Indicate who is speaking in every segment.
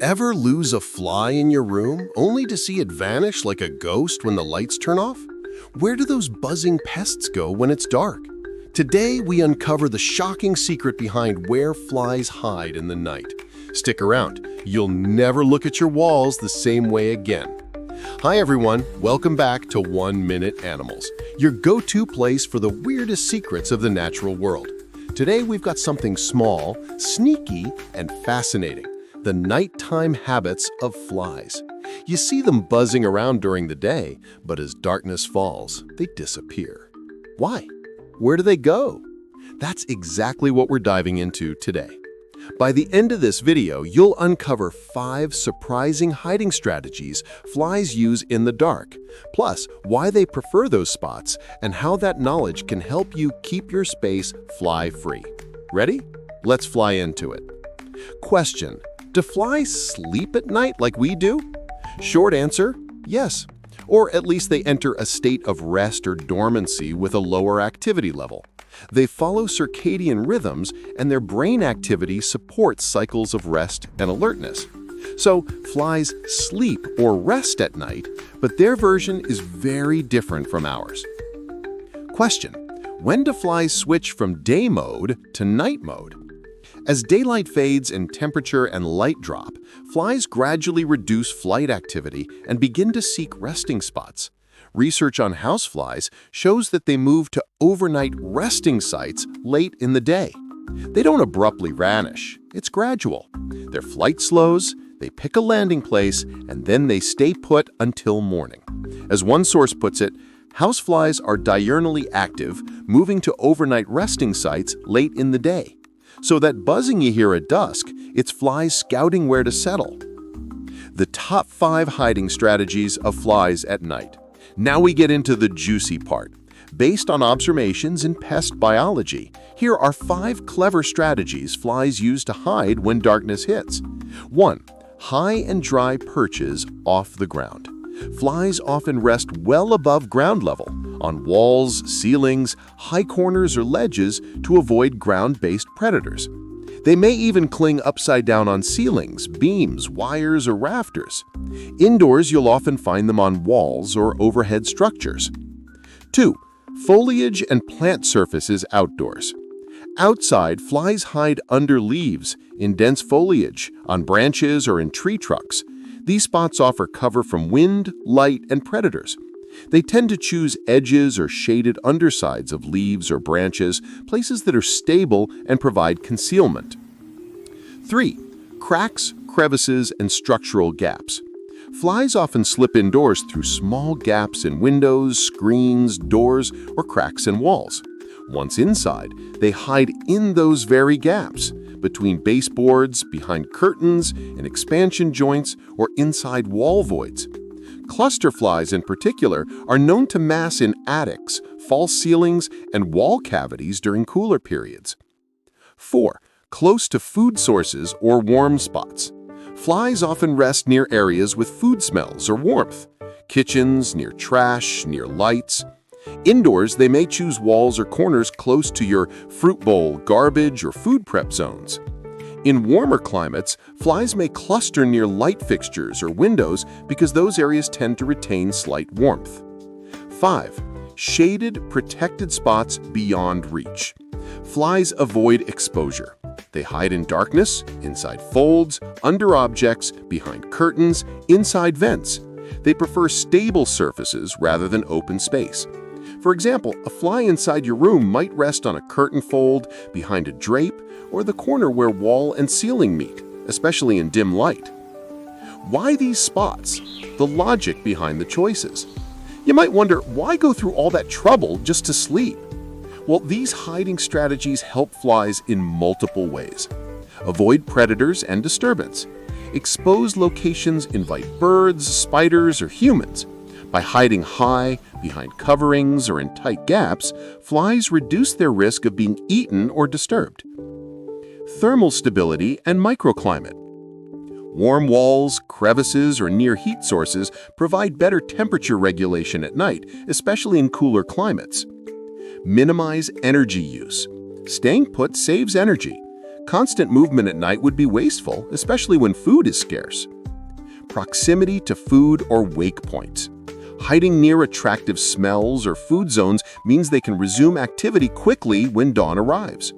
Speaker 1: Ever lose a fly in your room only to see it vanish like a ghost when the lights turn off? Where do those buzzing pests go when it's dark? Today, we uncover the shocking secret behind where flies hide in the night. Stick around. You'll never look at your walls the same way again. Hi everyone, welcome back to 1 Minute Animals, your go-to place for the weirdest secrets of the natural world. Today we've got something small, sneaky, and fascinating: the nighttime habits of flies. You see them buzzing around during the day, but as darkness falls, they disappear. Why? Where do they go? That's exactly what we're diving into today. By the end of this video, you'll uncover 5 surprising hiding strategies flies use in the dark, plus why they prefer those spots and how that knowledge can help you keep your space fly-free. Ready? Let's fly into it. Question: do flies sleep at night like we do? Short answer: yes. Or at least they enter a state of rest or dormancy with a lower activity level. They follow circadian rhythms, and their brain activity supports cycles of rest and alertness. So flies sleep or rest at night, but their version is very different from ours. Question: when do flies switch from day mode to night mode? As daylight fades and temperature and light drop, flies gradually reduce flight activity and begin to seek resting spots. Research on houseflies shows that they move to overnight resting sites late in the day. They don't abruptly vanish. It's gradual. Their flight slows, they pick a landing place, and then they stay put until morning. As one source puts it, houseflies are diurnally active, moving to overnight resting sites late in the day. So that buzzing you hear at dusk, it's flies scouting where to settle. The top 5 hiding strategies of flies at night. Now we get into the juicy part. Based on observations in pest biology, here are 5 clever strategies flies use to hide when darkness hits. 1. High and dry perches off the ground. Flies often rest well above ground level, on walls, ceilings, high corners, or ledges to avoid ground-based predators. They may even cling upside down on ceilings, beams, wires, or rafters. Indoors, you'll often find them on walls or overhead structures. 2. Foliage and plant surfaces outdoors. Outside, flies hide under leaves, in dense foliage, on branches, or in tree trunks. These spots offer cover from wind, light, and predators. They tend to choose edges or shaded undersides of leaves or branches, places that are stable and provide concealment. 3. Cracks, crevices, and structural gaps. Flies often slip indoors through small gaps in windows, screens, doors, or cracks in walls. Once inside, they hide in those very gaps, between baseboards, behind curtains, in expansion joints, or inside wall voids. Cluster flies in particular are known to mass in attics, false ceilings, and wall cavities during cooler periods. 4. Close to food sources or warm spots. Flies often rest near areas with food smells or warmth. Kitchens, near trash, near lights. Indoors, they may choose walls or corners close to your fruit bowl, garbage, or food prep zones. In warmer climates, flies may cluster near light fixtures or windows because those areas tend to retain slight warmth. 5. Shaded, protected spots beyond reach. Flies avoid exposure. They hide in darkness, inside folds, under objects, behind curtains, inside vents. They prefer stable surfaces rather than open space. For example, a fly inside your room might rest on a curtain fold, behind a drape, or the corner where wall and ceiling meet, especially in dim light. Why these spots? The logic behind the choices. You might wonder, why go through all that trouble just to sleep? Well, these hiding strategies help flies in multiple ways. Avoid predators and disturbance. Exposed locations invite birds, spiders, or humans. By hiding high, behind coverings, or in tight gaps, flies reduce their risk of being eaten or disturbed. Thermal stability and microclimate. Warm walls, crevices, or near heat sources provide better temperature regulation at night, especially in cooler climates. Minimize energy use. Staying put saves energy. Constant movement at night would be wasteful, especially when food is scarce. Proximity to food or wake points. Hiding near attractive smells or food zones means they can resume activity quickly when dawn arrives.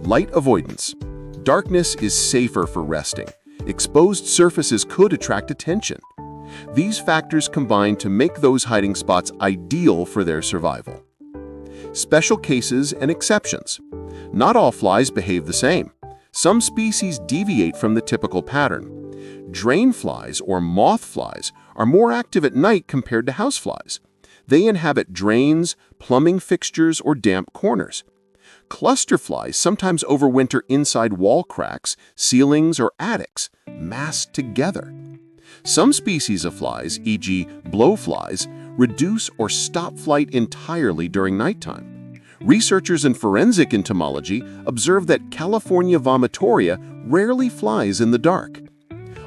Speaker 1: Light avoidance. Darkness is safer for resting. Exposed surfaces could attract attention. These factors combine to make those hiding spots ideal for their survival. Special cases and exceptions. Not all flies behave the same. Some species deviate from the typical pattern. Drain flies or moth flies are more active at night compared to houseflies. They inhabit drains, plumbing fixtures, or damp corners. Cluster flies sometimes overwinter inside wall cracks, ceilings, or attics, massed together. Some species of flies, e.g. blowflies, reduce or stop flight entirely during nighttime. Researchers in forensic entomology observe that California vomitoria rarely flies in the dark.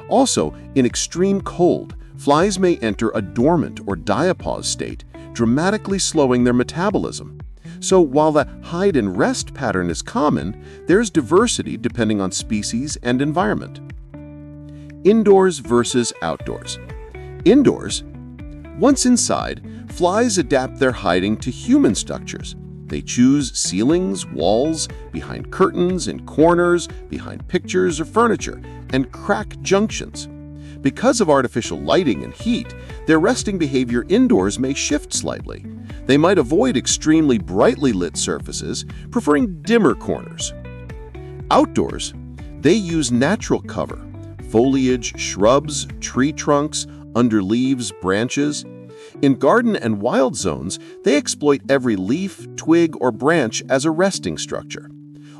Speaker 1: Also, in extreme cold, flies may enter a dormant or diapause state, dramatically slowing their metabolism. So while the hide and rest pattern is common, there's diversity depending on species and environment. Indoors versus outdoors. Indoors. Once inside, flies adapt their hiding to human structures. They choose ceilings, walls, behind curtains, in corners, behind pictures or furniture, and crack junctions. Because of artificial lighting and heat, their resting behavior indoors may shift slightly. They might avoid extremely brightly lit surfaces, preferring dimmer corners. Outdoors, they use natural cover, foliage, shrubs, tree trunks, under leaves, branches. In garden and wild zones, they exploit every leaf, twig, or branch as a resting structure.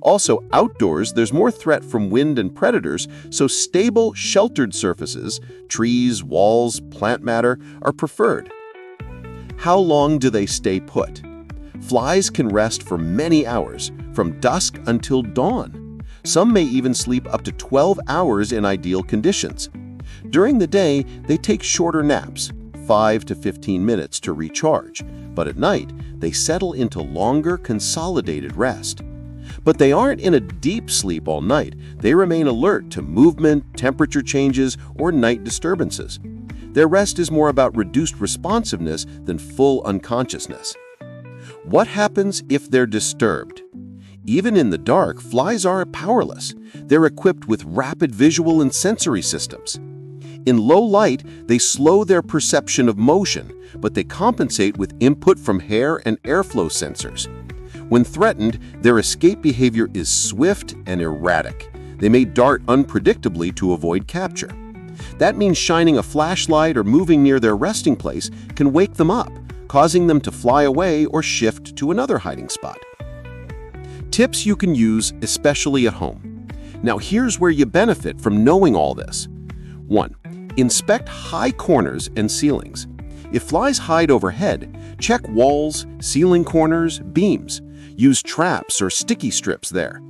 Speaker 1: Also, outdoors, there's more threat from wind and predators, so stable, sheltered surfaces, trees, walls, plant matter, are preferred. How long do they stay put? Flies can rest for many hours, from dusk until dawn. Some may even sleep up to 12 hours in ideal conditions. During the day, they take shorter naps, 5 to 15 minutes to recharge, but at night, they settle into longer, consolidated rest. But they aren't in a deep sleep all night. They remain alert to movement, temperature changes, or night disturbances. Their rest is more about reduced responsiveness than full unconsciousness. What happens if they're disturbed? Even in the dark, flies are powerless. They're equipped with rapid visual and sensory systems. In low light, they slow their perception of motion, but they compensate with input from hair and airflow sensors. When threatened, their escape behavior is swift and erratic. They may dart unpredictably to avoid capture. That means shining a flashlight or moving near their resting place can wake them up, causing them to fly away or shift to another hiding spot. Tips you can use, especially at home. Now here's where you benefit from knowing all this. 1. Inspect high corners and ceilings. If flies hide overhead, check walls, ceiling corners, beams. Use traps or sticky strips there.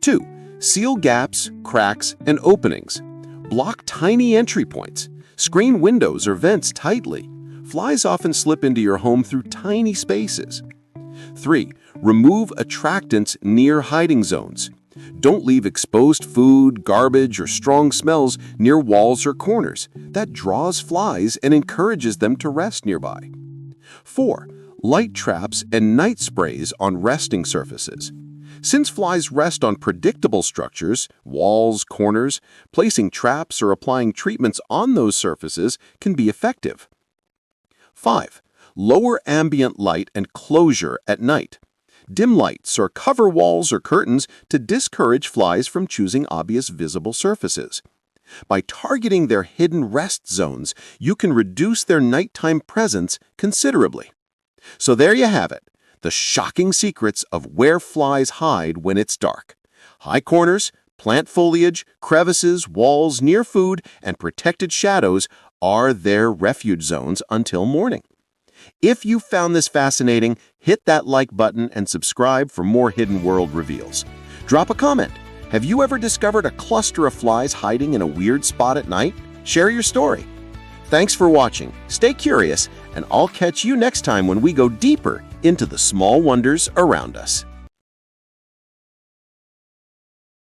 Speaker 1: 2. Seal gaps, cracks, and openings. Block tiny entry points. Screen windows or vents tightly. Flies often slip into your home through tiny spaces. 3. Remove attractants near hiding zones. Don't leave exposed food, garbage, or strong smells near walls or corners. That draws flies and encourages them to rest nearby. 4. Light traps and night sprays on resting surfaces. Since flies rest on predictable structures, walls, corners, placing traps or applying treatments on those surfaces can be effective. 5. Lower ambient light and closure at night. Dim lights or cover walls or curtains to discourage flies from choosing obvious visible surfaces. By targeting their hidden rest zones, you can reduce their nighttime presence considerably. So there you have it, the shocking secrets of where flies hide when it's dark. High corners, plant foliage, crevices, walls near food, and protected shadows are their refuge zones until morning. If you found this fascinating, hit that like button and subscribe for more Hidden World reveals. Drop a comment. Have you ever discovered a cluster of flies hiding in a weird spot at night? Share your story. Thanks for watching. Stay curious, and I'll catch you next time when we go deeper into the small wonders around us.